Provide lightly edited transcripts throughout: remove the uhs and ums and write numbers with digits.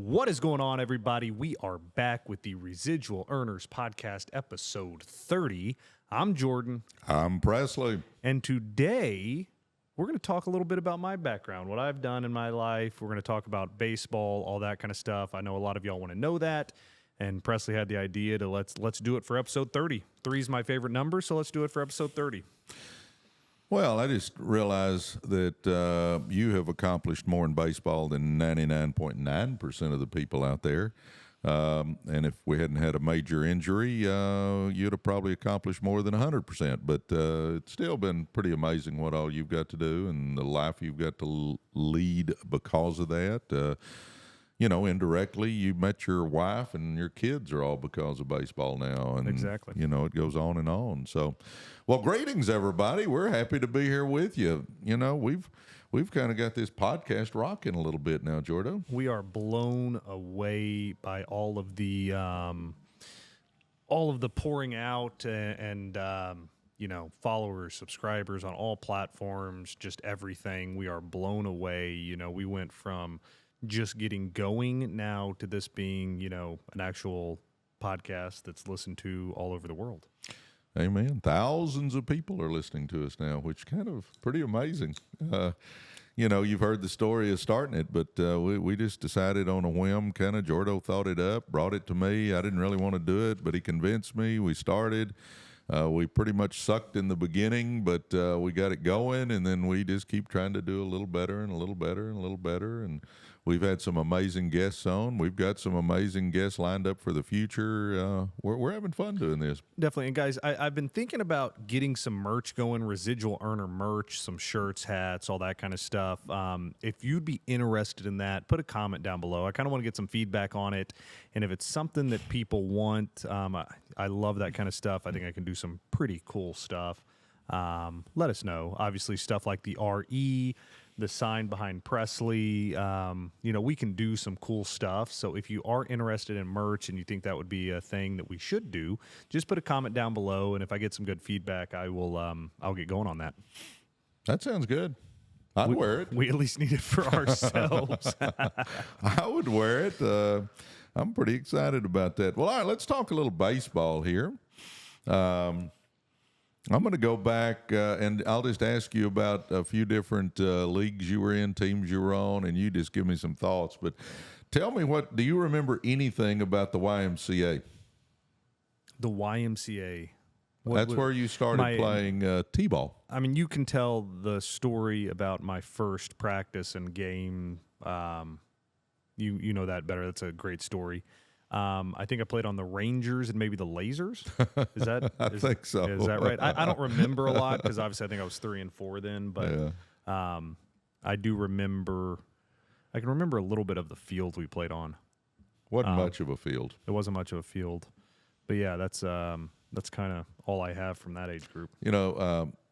What is going on, everybody? We are back with the Residual Earners Podcast, episode 30. I'm Jordan. I'm Presley. And today, we're going to talk a little bit about my background, what I've done in my life. We're going to talk about baseball, all that kind of stuff. I know a lot of y'all want to know that. And Presley had the idea to let's do it for episode 30. 3 is my favorite number, so let's do it for episode 30. Well, I just realized that you have accomplished more in baseball than 99.9% of the people out there. And if we hadn't had a major injury, you'd have probably accomplished more than 100%. But it's still been pretty amazing what all you've got to do and the life you've got to lead because of that. Indirectly, you met your wife and your kids are all because of baseball now. And, Exactly. It goes on and on. So, well, greetings, everybody. We're happy to be here with you. We've kind of got this podcast rocking a little bit now, Jordan. We are blown away by all of the pouring out and followers, subscribers on all platforms, just everything. We are blown away. We went from just getting going now to this being, an actual podcast that's listened to all over the world. Amen. Thousands of people are listening to us now, which is kind of pretty amazing. You've heard the story of starting it, but we just decided on a whim, kind of. Jordo thought it up, brought it to me. I didn't really want to do it, but he convinced me. We started. We pretty much sucked in the beginning, but we got it going, and then we just keep trying to do a little better and a little better and a little better. And we've had some amazing guests on. We've got some amazing guests lined up for the future. We're having fun doing this. Definitely. And guys, I've been thinking about getting some merch going, Residual Earner merch, some shirts, hats, all that kind of stuff. If you'd be interested in that, put a comment down below. I kind of want to get some feedback on it. And if it's something that people want, I love that kind of stuff. I think I can do some pretty cool stuff. Let us know. Obviously, stuff like the RE, the sign behind Presley, we can do some cool stuff. So if you are interested in merch and you think that would be a thing that we should do, just put a comment down below. And if I get some good feedback, I'll get going on that. That sounds good. I'd wear it. We at least need it for ourselves. I would wear it. I'm pretty excited about that. Well, all right, let's talk a little baseball here. I'm going to go back and I'll just ask you about a few different leagues you were in, teams you were on, and you just give me some thoughts. But tell me, do you remember anything about the YMCA? The YMCA. That's where you started playing T-ball. I mean, you can tell the story about my first practice and game. You know that better. That's a great story. I think I played on the Rangers and maybe the Lasers. Is that? I think so. Is that right? I don't remember a lot because obviously I think I was 3 and 4 then. But yeah. I do remember. I can remember a little bit of the field we played on. Wasn't much of a field. It wasn't much of a field, but yeah, that's kind of all I have from that age group.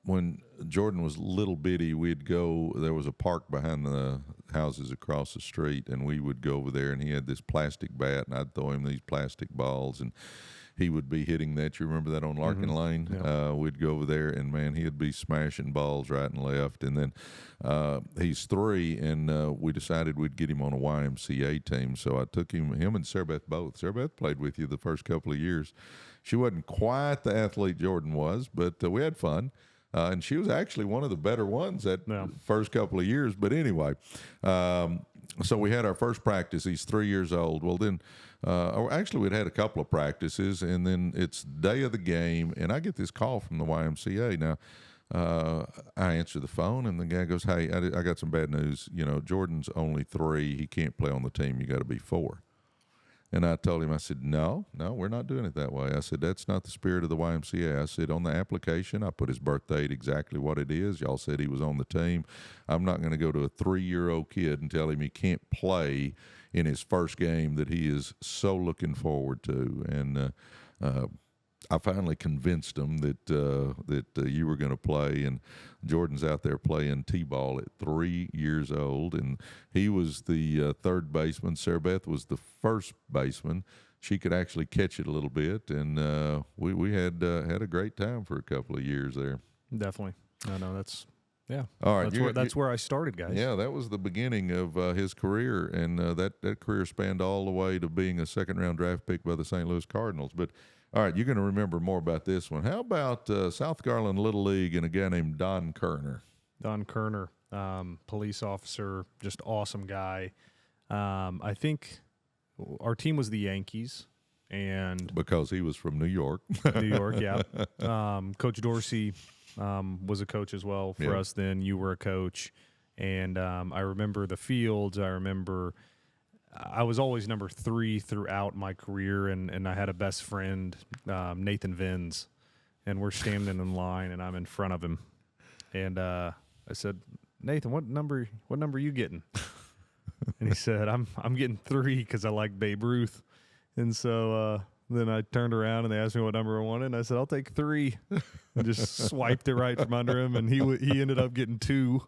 When Jordan was little bitty, there was a park behind the houses across the street, and we would go over there, and he had this plastic bat, and I'd throw him these plastic balls, and he would be hitting that. You remember that on Larkin Lane? Yeah. We'd go over there, and, man, he'd be smashing balls right and left. And then he's 3, and we decided we'd get him on a YMCA team, so I took him and Sarah Beth both. Sarah Beth played with you the first couple of years. She wasn't quite the athlete Jordan was, but we had fun. And she was actually one of the better ones that first couple of years. But anyway, so we had our first practice. He's 3 years old. Well, then, actually, we'd had a couple of practices, and then it's day of the game, and I get this call from the YMCA. Now, I answer the phone, and the guy goes, "Hey, I got some bad news. Jordan's only 3. He can't play on the team. You got to be 4." And I told him, I said, no, we're not doing it that way. I said, that's not the spirit of the YMCA. I said, on the application, I put his birth date exactly what it is. Y'all said he was on the team. I'm not going to go to a 3-year-old kid and tell him he can't play in his first game that he is so looking forward to. And I finally convinced him that you were going to play, and Jordan's out there playing T-ball at 3 years old, and he was the third baseman. Sarah Beth was the first baseman. She could actually catch it a little bit, and we had a great time for a couple of years there. Definitely. No, Yeah. All right. That's where I started, guys. Yeah, that was the beginning of his career, and that career spanned all the way to being a second-round draft pick by the St. Louis Cardinals. But, all right, you're going to remember more about this one. How about South Garland Little League and a guy named Don Kerner? Don Kerner, police officer, just awesome guy. I think our team was the Yankees. And because he was from New York. New York, yeah. Coach Dorsey was a coach as well for us then. You were a coach. And I remember the fields. I remember I was always number 3 throughout my career, and I had a best friend, Nathan Vins, and we're standing in line, and I'm in front of him. And I said, Nathan, what number are you getting? And he said, I'm getting 3 because I like Babe Ruth. And so then I turned around and they asked me what number I wanted, and I said, I'll take 3. And just swiped it right from under him, and he ended up getting 2.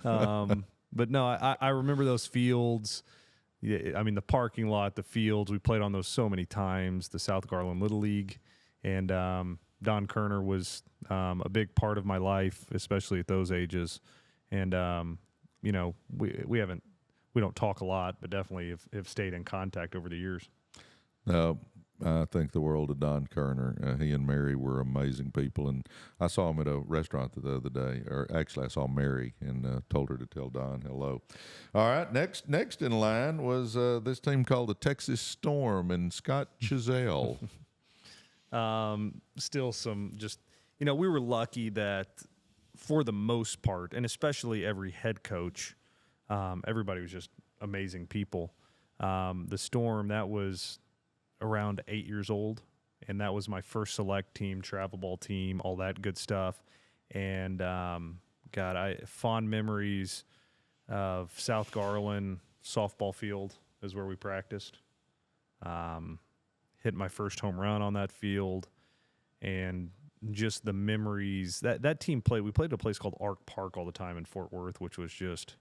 But no, I remember those fields. Yeah, I mean, the parking lot, the fields, we played on those so many times, the South Garland Little League. And Don Kerner was a big part of my life, especially at those ages. And, we don't talk a lot, but definitely have stayed in contact over the years. I think the world of Don Kerner. He and Mary were amazing people, and I saw him at a restaurant the other day. Or actually, I saw Mary and told her to tell Don hello. All right, next in line was this team called the Texas Storm and Scott Chazelle. Still some just, we were lucky that for the most part, and especially every head coach, everybody was just amazing people. The Storm, that was around 8 years old, and that was my first select team, travel ball team, all that good stuff. And fond memories of South Garland softball field is where we practiced. Hit my first home run on that field, and just the memories that team played. We played at a place called Ark Park all the time in Fort Worth, which was just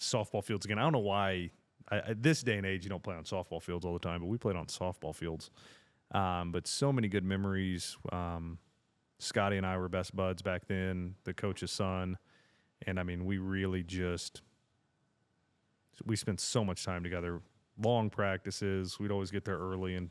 softball fields again. I don't know why. This day and age, you don't play on softball fields all the time, but we played on softball fields. But so many good memories. Scotty and I were best buds back then, the coach's son. And, I mean, we spent so much time together. Long practices. We'd always get there early and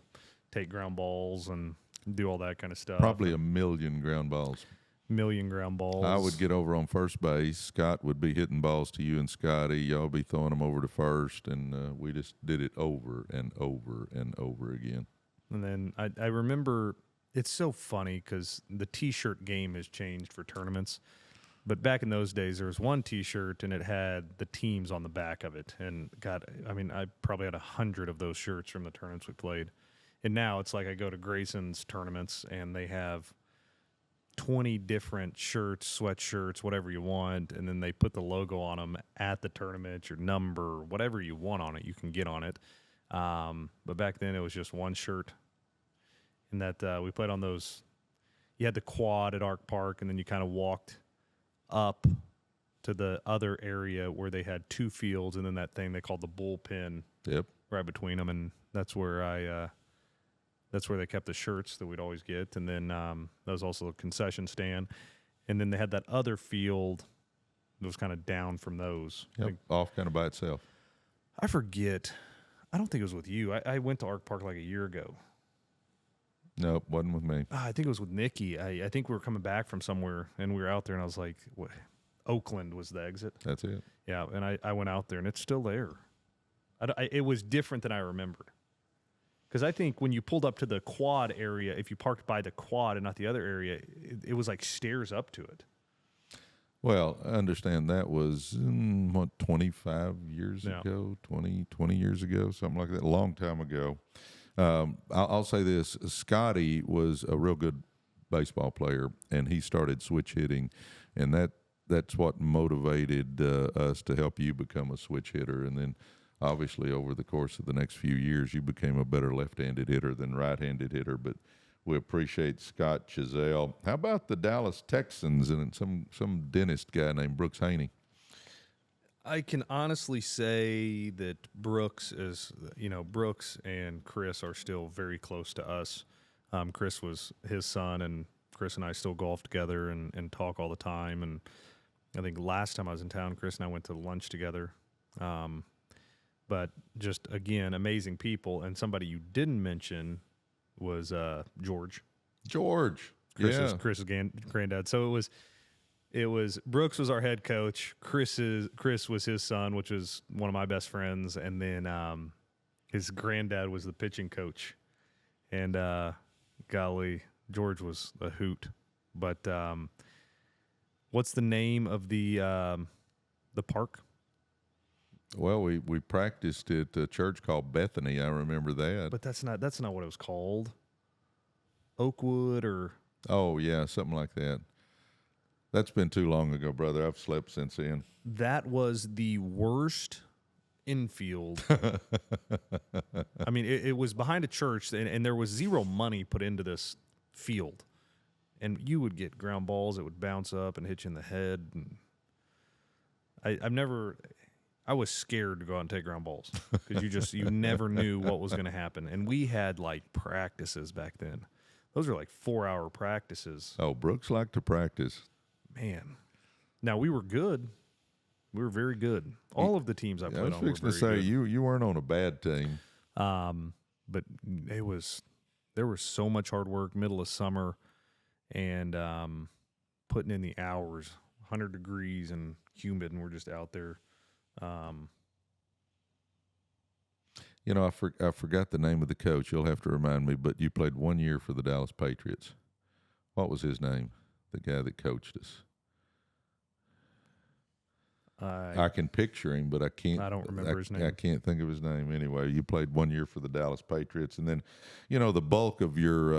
take ground balls and do all that kind of stuff. Probably a million ground balls. I would get over on first base. Scott would be hitting balls to you and Scotty. Y'all be throwing them over to first, and we just did it over and over and over again. And then I remember, it's so funny because the T-shirt game has changed for tournaments. But back in those days, there was one T-shirt, and it had the teams on the back of it. And, God, I mean, I probably had 100 of those shirts from the tournaments we played. And now it's like I go to Grayson's tournaments, and they have 20 different shirts, sweatshirts, whatever you want, and then they put the logo on them at the tournament, your number, whatever you want on it, you can get on it. But back then it was just one shirt, and that we played on those. You had the quad at Ark Park, and then you kind of walked up to the other area where they had 2 fields, and then that thing they called the bullpen. Yep. Right between them, and that's where that's where they kept the shirts that we'd always get. And then that was also a concession stand. And then they had that other field that was kind of down from those. Yep, off kind of by itself. I forget. I don't think it was with you. I went to Ark Park like a year ago. Nope, wasn't with me. I think it was with Nikki. I think we were coming back from somewhere, and we were out there, and I was like, what? Oakland was the exit. That's it. Yeah, and I went out there, and it's still there. It was different than I remembered. Because I think when you pulled up to the quad area, if you parked by the quad and not the other area, it was like stairs up to it. Well, I understand that was, 25 years ago, 20 years ago, something like that, a long time ago. I'll say this. Scotty was a real good baseball player, and he started switch hitting, and that's what motivated us to help you become a switch hitter. And then obviously, over the course of the next few years, you became a better left-handed hitter than right-handed hitter. But we appreciate Scott Chazelle. How about the Dallas Texans and some dentist guy named Brooks Haney? I can honestly say that Brooks and Chris are still very close to us. Chris was his son, and Chris and I still golf together and talk all the time. And I think last time I was in town, Chris and I went to lunch together. But just, again, amazing people. And somebody you didn't mention was George. George. Chris's granddad. So it was Brooks was our head coach. Chris was his son, which was one of my best friends. And then his granddad was the pitching coach. And golly, George was a hoot. But what's the name of the park? Well, we practiced at a church called Bethany. I remember that. But that's not what it was called. Oakwood or oh yeah, something like that. That's been too long ago, brother. I've slept since then. That was the worst infield. I mean, it was behind a church, and there was zero money put into this field. And you would get ground balls that would bounce up and hit you in the head. And I was scared to go out and take ground balls because you never knew what was going to happen. And we had like practices back then. Those were like 4-hour practices. Oh, Brooks liked to practice. Man. Now, we were good. We were very good. All of the teams I played on were very good. I was fixing to say, you weren't on a bad team. But there was so much hard work, middle of summer, and putting in the hours, 100 degrees and humid, and we're just out there. I forgot the name of the coach. You'll have to remind me, but you played 1 year for the Dallas Patriots. What was his name? The guy that coached us. I can picture him, but I can't. I don't remember his name. I can't think of his name anyway. You played 1 year for the Dallas Patriots, and then, the bulk of your,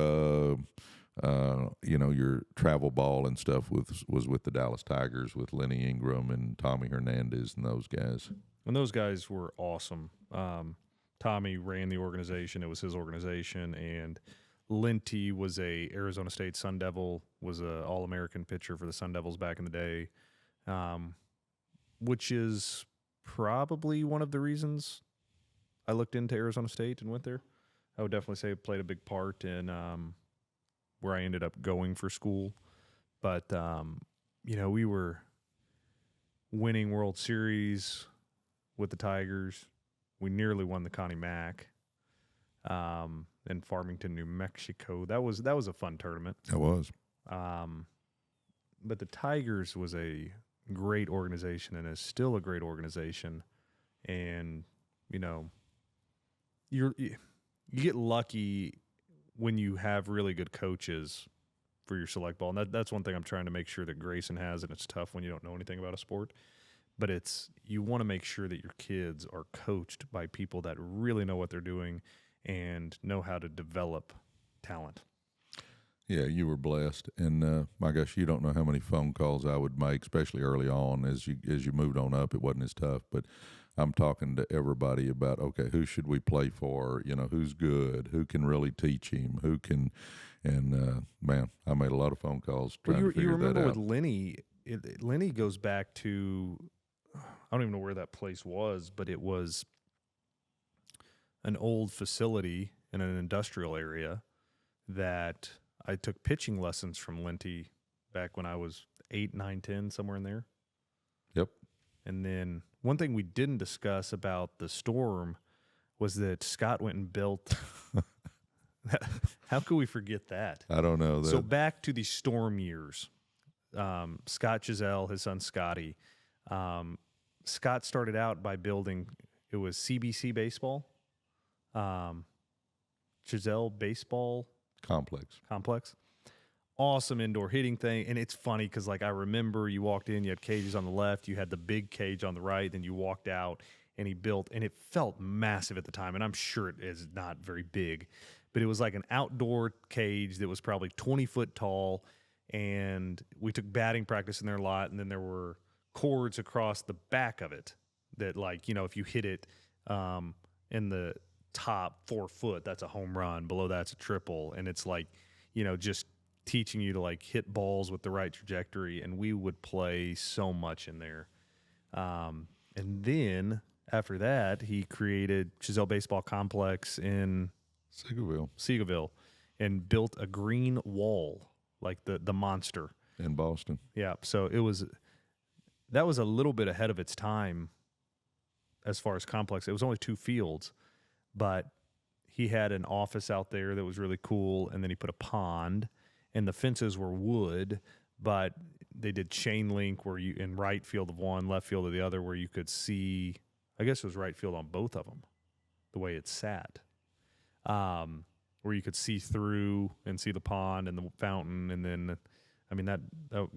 your travel ball and stuff was with the Dallas Tigers with Lenny Ingram and Tommy Hernandez and those guys. And those guys were awesome. Tommy ran the organization; it was his organization, and Linty was a Arizona State Sun Devil, was a All-American pitcher for the Sun Devils back in the day. Which is probably one of the reasons I looked into Arizona State and went there. I would definitely say it played a big part in where I ended up going for school. But, we were winning World Series with the Tigers. We nearly won the Connie Mack in Farmington, New Mexico. That was a fun tournament. It was. But the Tigers was a great organization and is still a great organization. And, you get lucky when you have really good coaches for your select ball. And that's one thing I'm trying to make sure that Grayson has, and it's tough when you don't know anything about a sport. But you want to make sure that your kids are coached by people that really know what they're doing and know how to develop talent. Yeah, you were blessed, and my gosh, you don't know how many phone calls I would make, especially early on. As you moved on up, it wasn't as tough, but I'm talking to everybody about, okay, who should we play for? Who's good? Who can really teach him? Who can? And man, I made a lot of phone calls trying to figure that out. You remember with Lenny? Lenny goes back to, I don't even know where that place was, but it was an old facility in an industrial area that I took pitching lessons from Linty back when I was 8, 9, 10, somewhere in there. Yep. And then one thing we didn't discuss about the storm was that Scott went and built. How could we forget that? I don't know. So back to the storm years. Scott Giselle, his son Scotty. Scott started out by building, it was CBC baseball, Giselle baseball complex. Awesome indoor hitting thing. And it's funny because, I remember you walked in, you had cages on the left, you had the big cage on the right, then you walked out, and he built, and it felt massive at the time, and I'm sure it is not very big, but it was like an outdoor cage that was probably 20 foot tall, and we took batting practice in there a lot, and then there were cords across the back of it that, if you hit it in the top 4 foot, that's a home run. Below that's a triple. And it's just teaching you to hit balls with the right trajectory. And we would play so much in there. And then after that, he created Giselle Baseball Complex in Seagoville and built a green wall, like the monster in Boston. Yeah, so that was a little bit ahead of its time as far as complex. It was only 2 fields, but he had an office out there that was really cool, and then he put a pond, and the fences were wood, but they did chain link where you in right field of one, left field of the other, where you could see. I guess it was right field on both of them, the way it sat, where you could see through and see the pond and the fountain, and then. I mean, that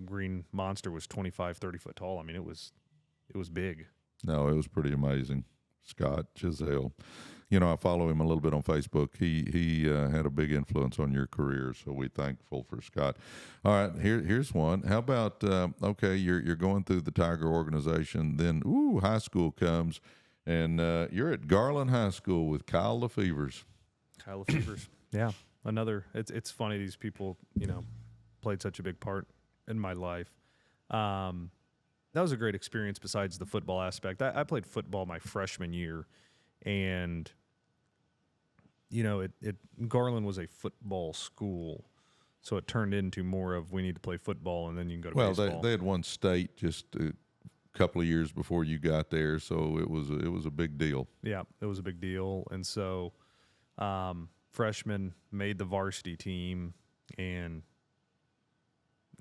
green monster was 25, 30 foot tall. I mean, it was big. No, it was pretty amazing. Scott Giselle. You know, I follow him a little bit on Facebook. He had a big influence on your career, so we're thankful for Scott. All right, here's one. How about, okay, you're going through the Tiger organization, then, high school comes, and you're at Garland High School with Kyle Lefevers. Kyle Lefevers. Yeah, another. It's funny, these people, played such a big part in my life. That was a great experience besides the football aspect. I played football my freshman year, and, Garland was a football school, so it turned into more of we need to play football, and then you can go to baseball. Well, they had won state just a couple of years before you got there, so it was a big deal. Yeah, it was a big deal, and so freshman made the varsity team and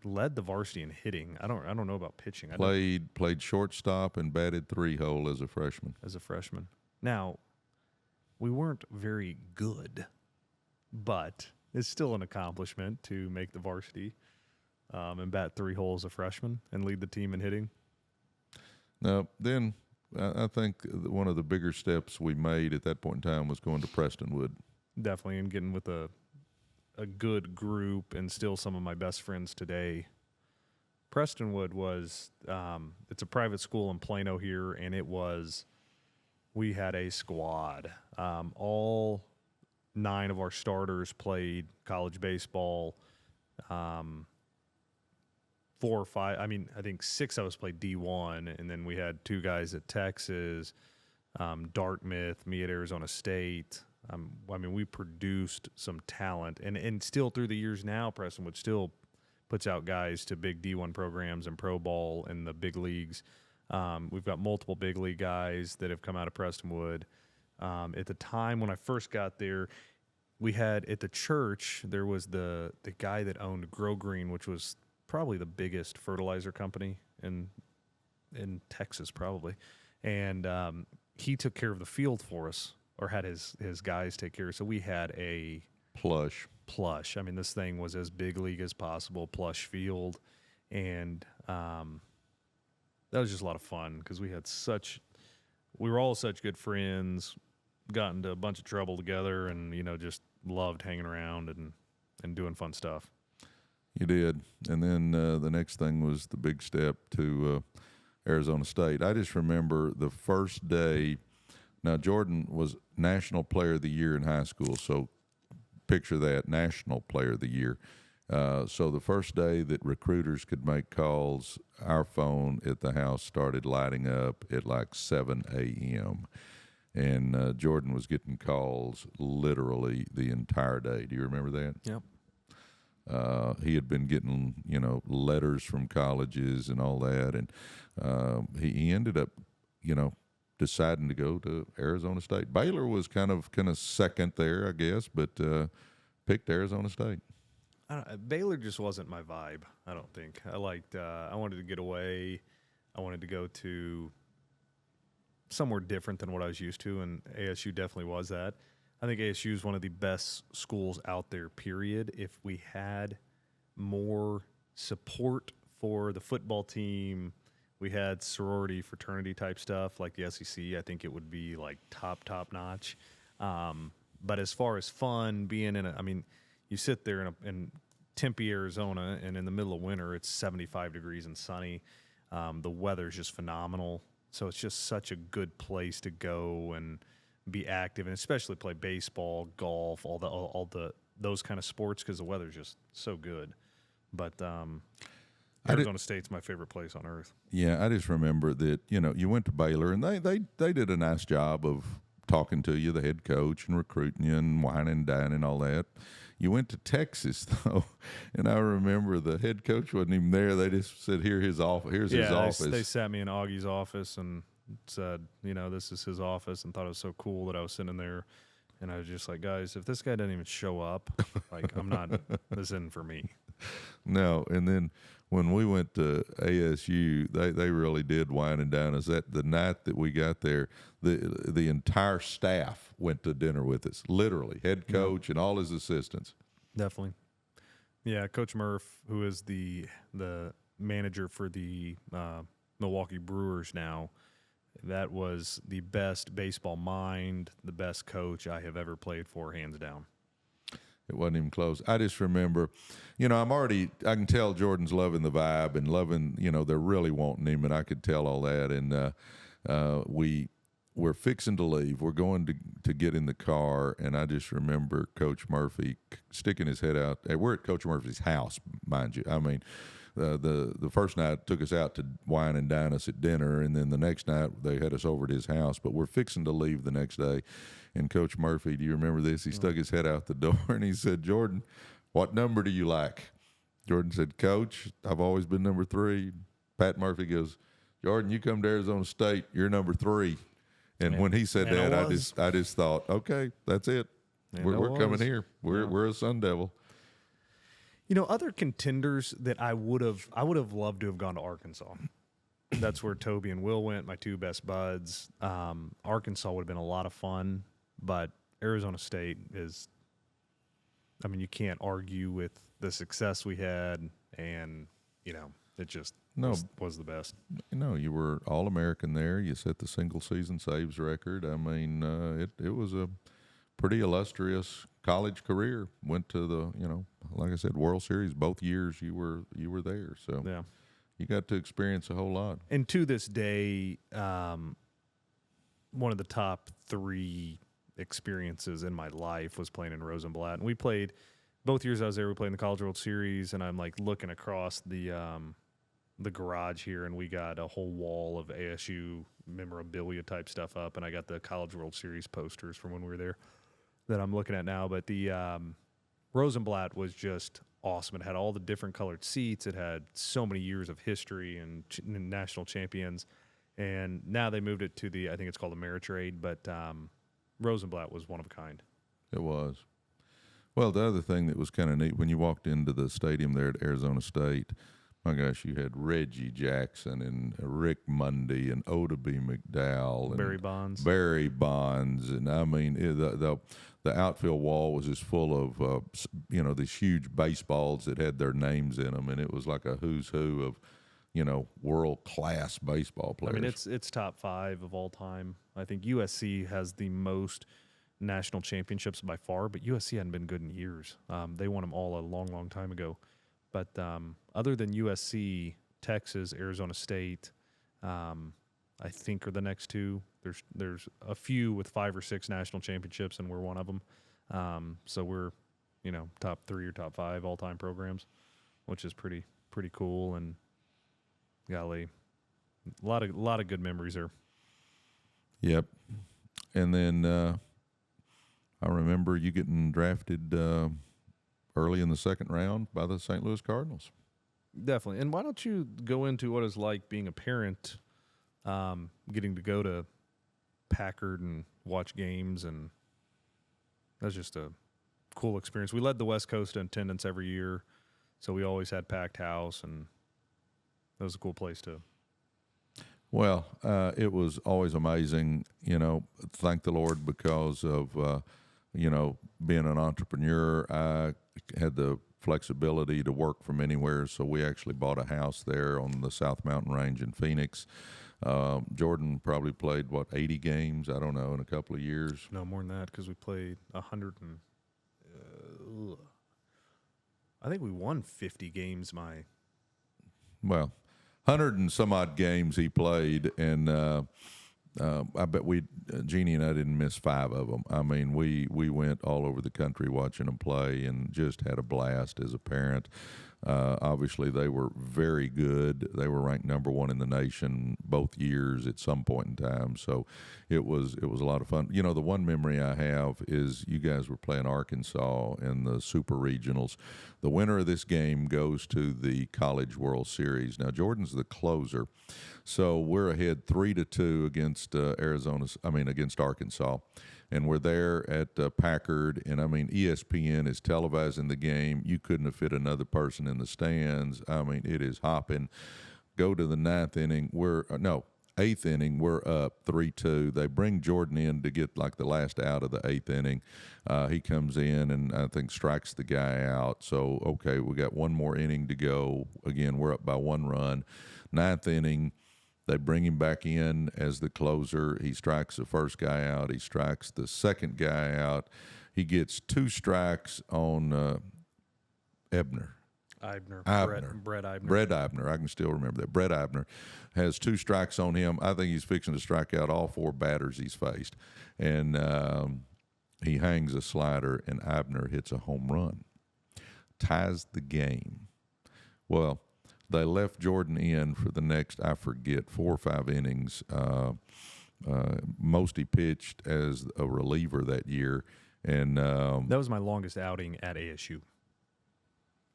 led the varsity in hitting. I don't know about pitching. Played shortstop and batted 3-hole as a freshman. Now, we weren't very good, but it's still an accomplishment to make the varsity and bat 3-hole as a freshman and lead the team in hitting. Now, then I think one of the bigger steps we made at that point in time was going to Prestonwood. Definitely, and getting with a good group and still some of my best friends today. Prestonwood was, it's a private school in Plano here, and we had a squad. All 9 of our starters played college baseball. 4 or 5, I think 6 of us played D1, and then we had 2 guys at Texas, Dartmouth, me at Arizona State. We produced some talent, and still through the years now, Prestonwood still puts out guys to big D1 programs and pro ball and the big leagues. We've got multiple big league guys that have come out of Prestonwood. At the time when I first got there, we had at the church, there was the guy that owned Grow Green, which was probably the biggest fertilizer company in Texas, probably. And he took care of the field for us, or had his guys take care of. So we had a plush. I mean, this thing was as big league as possible, plush field. And that was just a lot of fun because we were all such good friends, got into a bunch of trouble together, and, just loved hanging around and doing fun stuff. You did. And then the next thing was the big step to Arizona State. I just remember the first day. Now, Jordan was National Player of the Year in high school, so picture that, National Player of the Year. So the first day that recruiters could make calls, our phone at the house started lighting up at like 7 a.m., and Jordan was getting calls literally the entire day. Do you remember that? Yep. He had been getting, letters from colleges and all that, and he ended up, deciding to go to Arizona State. Baylor was kind of second there, I guess, but picked Arizona State. Baylor just wasn't my vibe, I don't think. I wanted to get away. I wanted to go to somewhere different than what I was used to, and ASU definitely was that. I think ASU is one of the best schools out there, period. If we had more support for the football team, we had sorority, fraternity type stuff like the SEC, I think it would be like top notch. But as far as fun, being you sit there in Tempe, Arizona, and in the middle of winter, it's 75 degrees and sunny. The weather's just phenomenal. So it's just such a good place to go and be active, and especially play baseball, golf, all those kind of sports, because the weather's just so good. But Arizona State's my favorite place on earth. Yeah, I just remember that you went to Baylor, and they did a nice job of talking to you, the head coach, and recruiting you and whining and dining and all that. You went to Texas, though, and I remember the head coach wasn't even there. They just said, here's his office. They sat me in Augie's office and said, this is his office, and thought it was so cool that I was sitting there. And I was just like, guys, if this guy doesn't even show up, like, this isn't for me. No, and then when we went to ASU, they really did wine and dine us. That the night that we got there, the entire staff went to dinner with us, literally, head coach and all his assistants. Definitely. Yeah, Coach Murph, who is the manager for the Milwaukee Brewers now, that was the best baseball mind, the best coach I have ever played for, hands down. It wasn't even close. I just remember, I can tell Jordan's loving the vibe and loving, they're really wanting him, and I could tell all that. And we're fixing to leave. We're going to get in the car, and I just remember Coach Murphy sticking his head out. We're at Coach Murphy's house, mind you. I mean, the first night took us out to wine and dine us at dinner, and then the next night they had us over at his house. But we're fixing to leave the next day, and Coach Murphy, do you remember this? He stuck his head out the door, and he said, "Jordan, what number do you like?" Jordan said, "Coach, I've always been number 3." Pat Murphy goes, "Jordan, you come to Arizona State, you're number 3." And when he said that, I just thought, okay, that's it. We're coming here. We're a Sun Devil. Other contenders that I would have loved to have gone to Arkansas. That's where Toby and Will went, my two best buds. Arkansas would have been a lot of fun, but Arizona State is, you can't argue with the success we had, and, it just was the best. You were All-American there. You set the single-season saves record. It was a pretty illustrious college career. Went to the, like I said, World Series both years you were there. So yeah, you got to experience a whole lot. And to this day, one of the top 3 experiences in my life was playing in Rosenblatt. And we played both years I was there. We played in the College World Series, and I'm like looking across the garage here, and we got a whole wall of ASU memorabilia type stuff up, and I got the College World Series posters from when we were there that I'm looking at now. But the Rosenblatt was just awesome. It had all the different colored seats. It had so many years of history and national champions. And now they moved it to I think it's called Ameritrade, but Rosenblatt was one of a kind. It was. Well, the other thing that was kind of neat, when you walked into the stadium there at Arizona State, my gosh, you had Reggie Jackson and Rick Mundy and Oda B. McDowell and Barry Bonds, and the outfield wall was just full of these huge baseballs that had their names in them, and it was like a who's who of world class baseball players. It's top 5 of all time. I think USC has the most national championships by far, but USC hadn't been good in years. They won them all a long, long time ago. But other than USC, Texas, Arizona State, I think are the next 2. There's a few with 5 or 6 national championships, and we're one of them. So we're, top 3 or top 5 all-time programs, which is pretty cool. And golly, a lot of good memories there. Yep. And then I remember you getting drafted early in the second round by the St. Louis Cardinals. Definitely. And why don't you go into what it's like being a parent, getting to go to Packard and watch games, and that's just a cool experience. We led the West Coast in attendance every year, so we always had packed house, and that was a cool place to. Well, it was always amazing, thank the Lord, because of, being an entrepreneur. I had the flexibility to work from anywhere, so we actually bought a house there on the South Mountain Range in Phoenix. Jordan probably played, 80 games, I don't know, in a couple of years. No, more than that, because we played 100 and I think we won 50 games. 100 and some odd games he played, and I bet Jeannie and I didn't miss 5 of them. I mean, we went all over the country watching him play and just had a blast as a parent. Obviously, they were very good. They were ranked number one in the nation both years at some point in time. So it was a lot of fun. You know, the one memory I have is you guys were playing Arkansas in the Super Regionals. The winner of this game goes to the College World Series. Now, Jordan's the closer, so we're ahead 3-2 against against Arkansas. And we're there at Packard, and I mean, ESPN is televising the game. You couldn't have fit another person in the stands. I mean, it is hopping. Go to the eighth inning. We're up 3-2. They bring Jordan in to get like the last out of the eighth inning. He comes in and I think strikes the guy out. So, okay, we got one more inning to go. Again, we're up by 1 run. Ninth inning. They bring him back in as the closer. He strikes the first guy out. He strikes the second guy out. He gets 2 strikes on Brett Eibner. Brett Eibner. I can still remember that. Brett Eibner has 2 strikes on him. I think he's fixing to strike out all 4 batters he's faced. And he hangs a slider, and Eibner hits a home run. Ties the game. Well, they left Jordan in for the next, I forget, 4 or 5 innings. Most he pitched as a reliever that year. And that was my longest outing at ASU.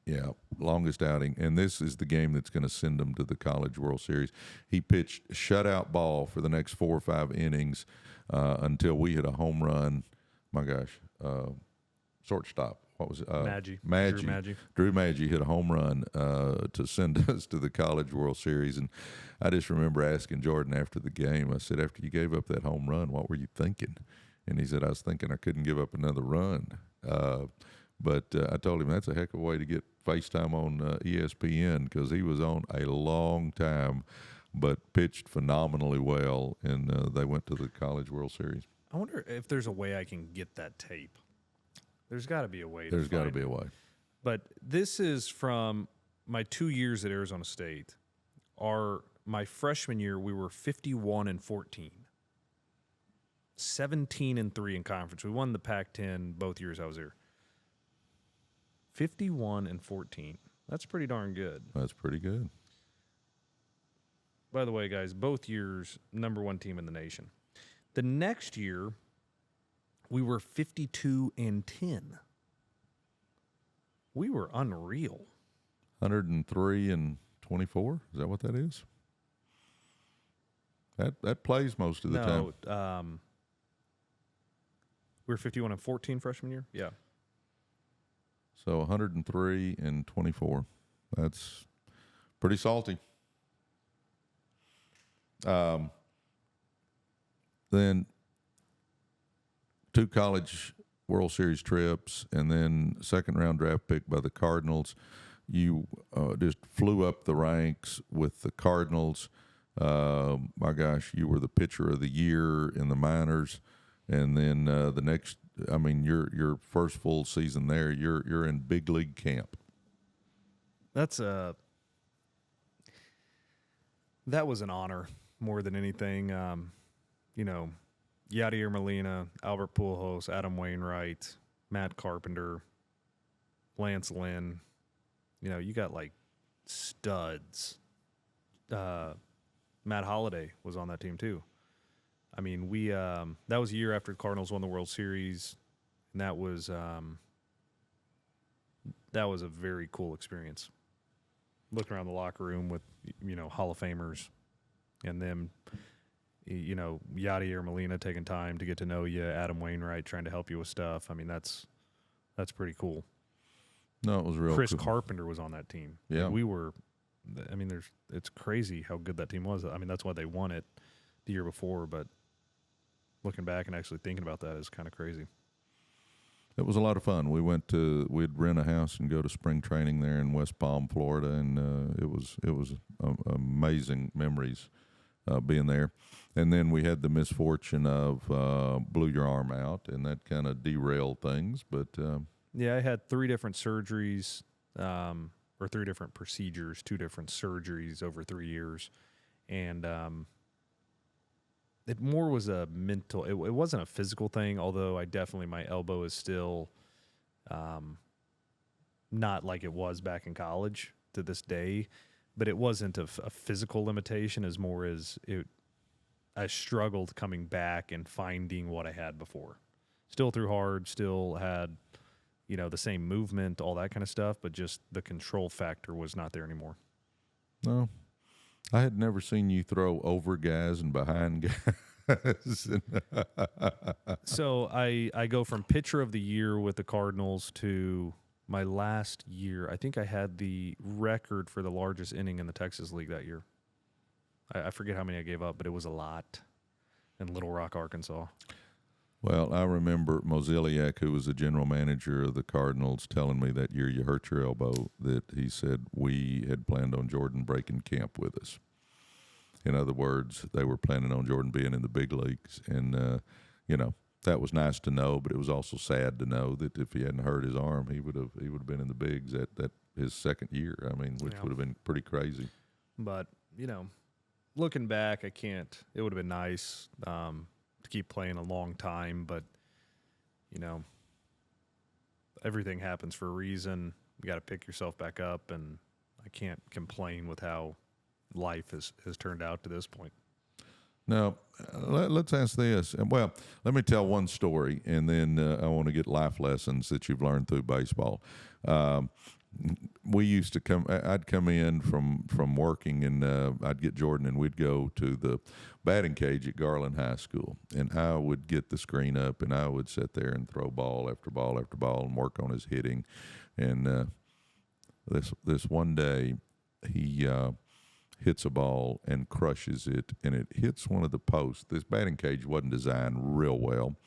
Yeah, longest outing. And this is the game that's going to send him to the College World Series. He pitched shutout ball for the next 4 or 5 innings until we hit a home run. My gosh, shortstop. What was it? Drew Maggi hit a home run to send us to the College World Series. And I just remember asking Jordan after the game, I said, after you gave up that home run, what were you thinking? And he said, I was thinking I couldn't give up another run. But I told him that's a heck of a way to get FaceTime on ESPN because he was on a long time but pitched phenomenally well, and they went to the College World Series. I wonder if there's a way I can get that tape. There's got to be a way. There's got to be a way. But this is from my 2 years at Arizona State. My freshman year, we were 51-14, 17-3 in conference. We won the Pac-10 both years I was there. 51-14. That's pretty darn good. That's pretty good. By the way, guys, both years, number 1 team in the nation. The next year, we were 52-10. We were unreal. 103-24. Is that what that is? That plays most of the time. No, we were 51-14 freshman year. Yeah. So 103-24. That's pretty salty. Then 2 College World Series trips, and then second-round draft pick by the Cardinals. You just flew up the ranks with the Cardinals. My gosh, you were the pitcher of the year in the minors, and then the next. I mean, your first full season there, you're in big league camp. That was an honor more than anything. Yadier Molina, Albert Pujols, Adam Wainwright, Matt Carpenter, Lance Lynn. You got like studs. Matt Holliday was on that team too. I mean, that was a year after the Cardinals won the World Series, and that was a very cool experience. Looking around the locker room with Hall of Famers, and them, Yadier Molina taking time to get to know you, Adam Wainwright trying to help you with stuff. I mean, that's pretty cool. No, it was real. Chris cool. Carpenter was on that team. Yeah, it's crazy how good that team was. I mean, that's why they won it the year before, but looking back and actually thinking about that is kind of crazy. It was a lot of fun. We'd rent a house and go to spring training there in West Palm, Florida, and it was amazing memories being there. And then we had the misfortune of blew your arm out, and that kind of derailed things. But I had 3 different surgeries, or 3 different procedures, 2 different surgeries over 3 years, and it more was a mental. It wasn't a physical thing, although my elbow is still not like it was back in college to this day, but it wasn't a physical limitation as more as I struggled coming back and finding what I had before. Still threw hard, still had, the same movement, all that kind of stuff, but just the control factor was not there anymore. No, I had never seen you throw over guys and behind guys. So I go from pitcher of the year with the Cardinals to my last year. I think I had the record for the largest inning in the Texas League that year. I forget how many I gave up, but it was a lot in Little Rock, Arkansas. Well, I remember Mozeliak, who was the general manager of the Cardinals, telling me that year you hurt your elbow, that he said we had planned on Jordan breaking camp with us. In other words, they were planning on Jordan being in the big leagues. And, that was nice to know, but it was also sad to know that if he hadn't hurt his arm, he would have been in the bigs at his second year. I mean, which would have been pretty crazy. But, looking back, it would have been nice to keep playing a long time, but, everything happens for a reason. You got to pick yourself back up, and I can't complain with how life has turned out to this point. Now, let's ask this. Well, let me tell one story, and then I want to get life lessons that you've learned through baseball. We used to I'd come in from working, and I'd get Jordan, and we'd go to the batting cage at Garland High School, and I would get the screen up, and I would sit there and throw ball after ball after ball and work on his hitting. And this one day, he hits a ball and crushes it, and it hits one of the posts. This batting cage wasn't designed real well.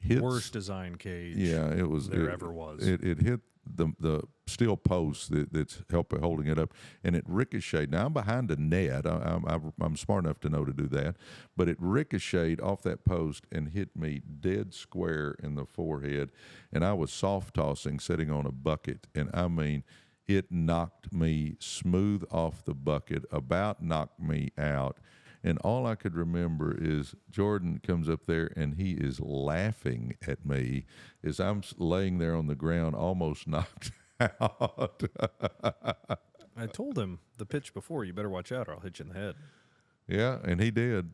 Worst design cage it was ever was. It hit the steel post that's holding it up, and it ricocheted. Now, I'm behind a net. I'm smart enough to know to do that, but it ricocheted off that post and hit me dead square in the forehead, and I was soft tossing, sitting on a bucket, and I mean, it knocked me smooth off the bucket, about knocked me out. And all I could remember is Jordan comes up there and he is laughing at me as I'm laying there on the ground, almost knocked out. I told him the pitch before, you better watch out or I'll hit you in the head. Yeah, and he did.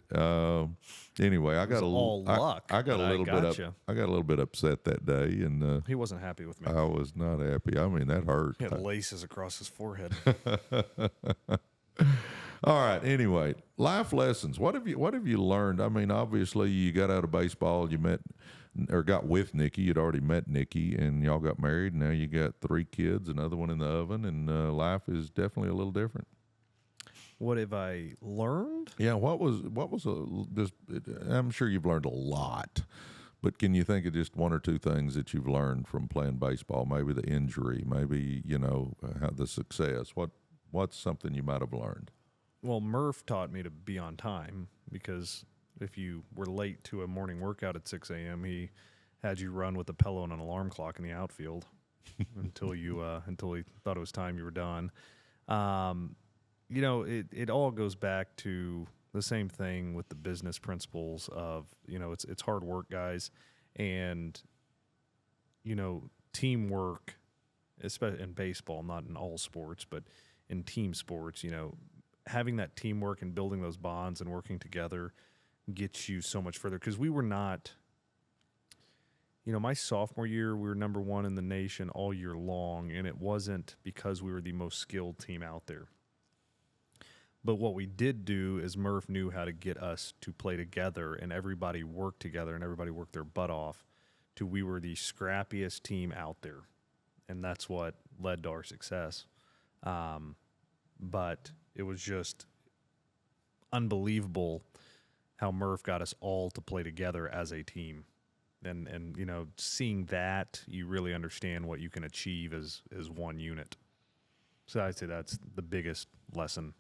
Anyway, I got a little luck. I got a little bit upset that day, and he wasn't happy with me. I was not happy. I mean, that hurt. He had laces across his forehead. All right. Anyway, life lessons. What have you learned? I mean, obviously, you got out of baseball. You met or got with Nikki. You'd already met Nikki, and y'all got married. Now you got 3 kids, another one in the oven, and life is definitely a little different. What have I learned? Yeah, I'm sure you've learned a lot, but can you think of just 1 or 2 things that you've learned from playing baseball? Maybe the injury, maybe, how the success. What's something you might have learned? Well, Murph taught me to be on time, because if you were late to a morning workout at 6 a.m., he had you run with a pillow and an alarm clock in the outfield until he thought it was time you were done. It all goes back to the same thing with the business principles of, it's hard work, guys, and, teamwork, especially in baseball, not in all sports, but in team sports, having that teamwork and building those bonds and working together gets you so much further. Because we were not, my sophomore year, we were number 1 in the nation all year long, and it wasn't because we were the most skilled team out there. But what we did do is Murph knew how to get us to play together, and everybody worked together, and everybody worked their butt off to we were the scrappiest team out there. And that's what led to our success. But it was just unbelievable how Murph got us all to play together as a team. And seeing that, you really understand what you can achieve as one unit. So I'd say that's the biggest lesson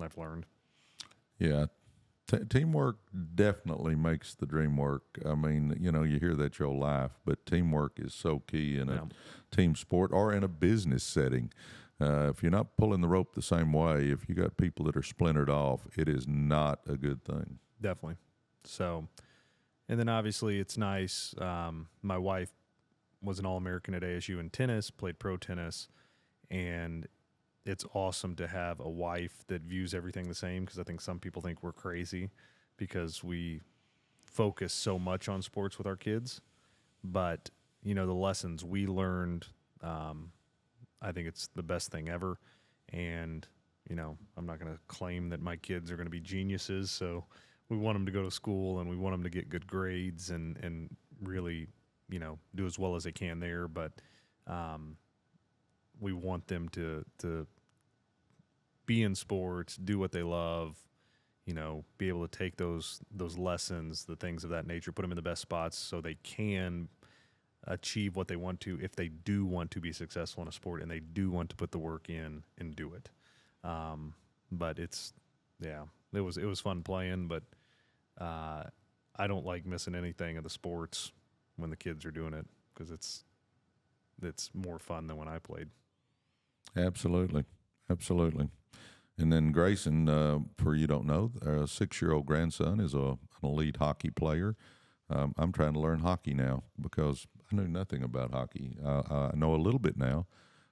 I've learned. Yeah. Teamwork definitely makes the dream work. I mean, you hear that your whole life, but teamwork is so key in a team sport or in a business setting. If you're not pulling the rope the same way, if you got people that are splintered off, it is not a good thing. Definitely. So, and then obviously it's nice. My wife was an All-American at ASU in tennis, played pro tennis, and it's awesome to have a wife that views everything the same, because I think some people think we're crazy because we focus so much on sports with our kids. But, the lessons we learned, I think it's the best thing ever. And, I'm not going to claim that my kids are going to be geniuses, so we want them to go to school and we want them to get good grades and really, do as well as they can there. But we want them to be in sports, do what they love, be able to take those lessons, the things of that nature, put them in the best spots so they can achieve what they want to, if they do want to be successful in a sport and they do want to put the work in and do it. But it was fun playing, but I don't like missing anything of the sports when the kids are doing it, because it's more fun than when I played. Absolutely. And then Grayson, for you don't know, our 6-year-old grandson is an elite hockey player. I'm trying to learn hockey now because I knew nothing about hockey. I know a little bit now.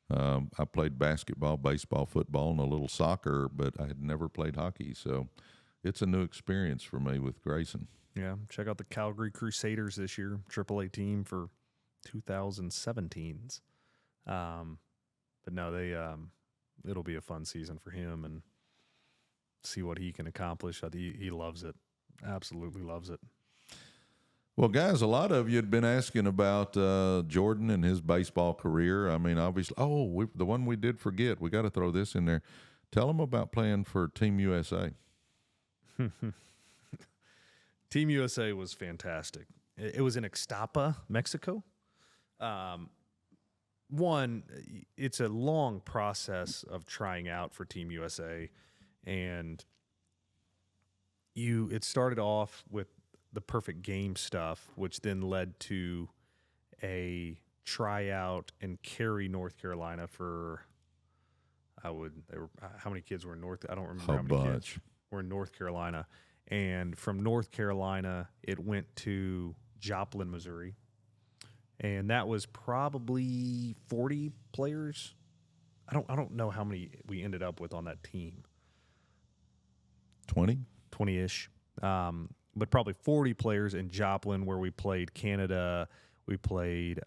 I played basketball, baseball, football, and a little soccer, but I had never played hockey. So it's a new experience for me with Grayson. Yeah, check out the Calgary Crusaders this year, AAA team for 2017s. But no, it'll be a fun season for him and see what he can accomplish. I think he loves it, absolutely loves it. Well, guys, a lot of you had been asking about Jordan and his baseball career. I mean, obviously, the one we did forget, we got to throw this in there. Tell them about playing for Team USA. Team USA was fantastic. It was in Ixtapa, Mexico. It's a long process of trying out for Team USA, and it started off with the perfect game stuff, which then led to a tryout in Cary, North Carolina for how many kids were in North? I don't remember how many kids were in North Carolina. And from North Carolina, it went to Joplin, Missouri. And that was probably 40 players. I don't know how many we ended up with on that team. 20-ish. But probably 40 players in Joplin, where we played Canada, we played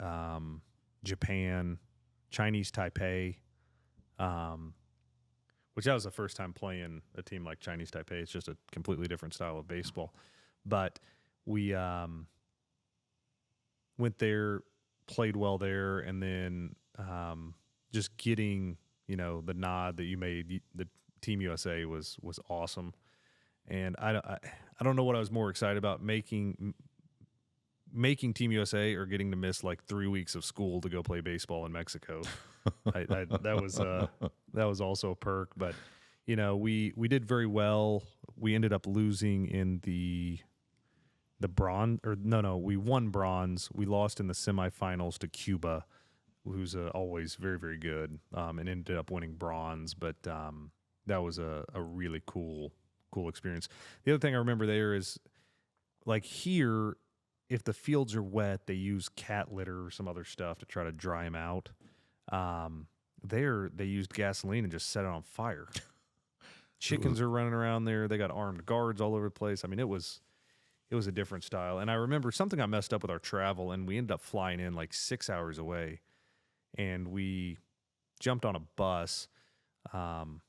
Japan, Chinese Taipei, which that was the first time playing a team like Chinese Taipei. It's just a completely different style of baseball. But we went there, played well there, and then just getting, the nod that you made, the Team USA was awesome. And I don't know what I was more excited about, making Team USA or getting to miss like 3 weeks of school to go play baseball in Mexico. That was also a perk. But we did very well. We ended up losing in the bronze, we won bronze. We lost in the semifinals to Cuba, who's always very, very good, and ended up winning bronze. But that was a really cool experience. The other thing I remember there is, like here, if the fields are wet, they use cat litter or some other stuff to try to dry them out. There, they used gasoline and just set it on fire. Chickens are running around there. They got armed guards all over the place. I mean, it was a different style. And I remember something I messed up with our travel, and we ended up flying in like 6 hours away, and we jumped on a bus and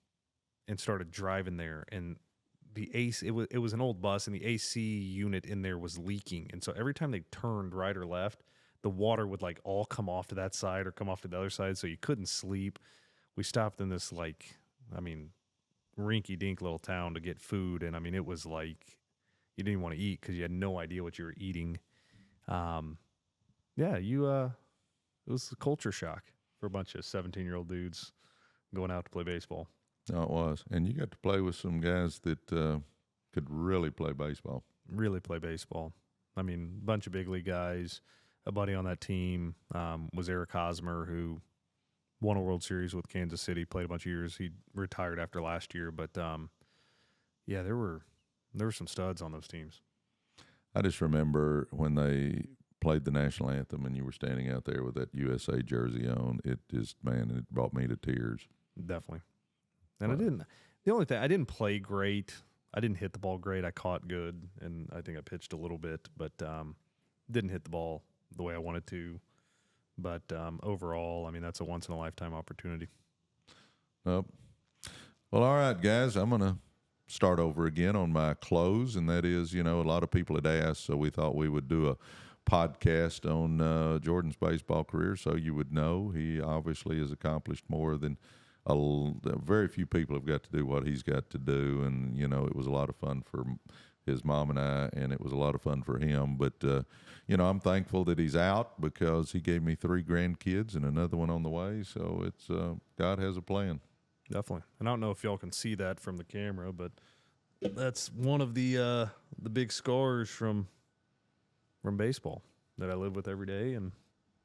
started driving there. And the AC, it was an old bus, and the AC unit in there was leaking. And so every time they turned right or left, the water would like all come off to that side or come off to the other side. So you couldn't sleep. We stopped in this rinky-dink little town to get food. And I mean, it was like you didn't want to eat because you had no idea what you were eating. It was a culture shock for a bunch of 17-year-old dudes going out to play baseball. No, it was. And you got to play with some guys that could really play baseball. Really play baseball. I mean, a bunch of big league guys. A buddy on that team was Eric Hosmer, who won a World Series with Kansas City, played a bunch of years. He retired after last year. But, there were some studs on those teams. I just remember when they played the national anthem and you were standing out there with that USA jersey on, it brought me to tears. Definitely. And the only thing, I didn't play great. I didn't hit the ball great. I caught good, and I think I pitched a little bit, but didn't hit the ball the way I wanted to. But overall, I mean, that's a once-in-a-lifetime opportunity. Nope. Well, all right, guys, I'm going to start over again on my close, and that is, a lot of people had asked, so we thought we would do a podcast on Jordan's baseball career so you would know. He obviously has accomplished more than very few people have got to do what he's got to do, and it was a lot of fun for his mom and I, and it was a lot of fun for him. But I'm thankful that he's out because he gave me 3 grandkids and another one on the way. So it's God has a plan. Definitely, and I don't know if y'all can see that from the camera, but that's one of the big scars from baseball that I live with every day, and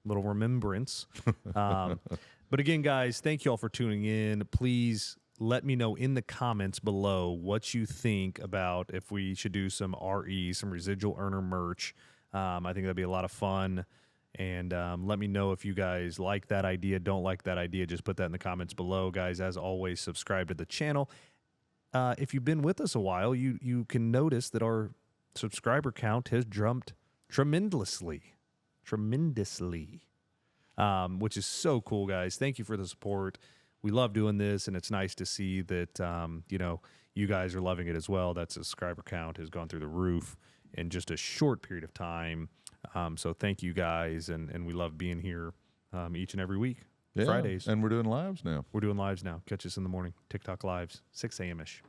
little remembrance. But again, guys, thank you all for tuning in. Please let me know in the comments below what you think about if we should do some some residual earner merch. I think that'd be a lot of fun. And let me know if you guys like that idea, don't like that idea. Just put that in the comments below. Guys, as always, subscribe to the channel. If you've been with us a while, you can notice that our subscriber count has jumped tremendously, which is so cool, guys. Thank you for the support. We love doing this, and it's nice to see that, you guys are loving it as well. That subscriber count has gone through the roof in just a short period of time. So thank you, guys, and we love being here each and every week. Yeah, Fridays. And we're doing lives now. We're doing lives now. Catch us in the morning. TikTok lives, 6 a.m.-ish.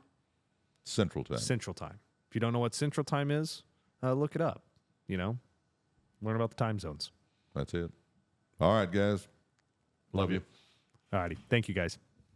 Central time. Central time. If you don't know what Central time is, look it up. Learn about the time zones. That's it. All right, guys. Love you. All righty. Thank you, guys.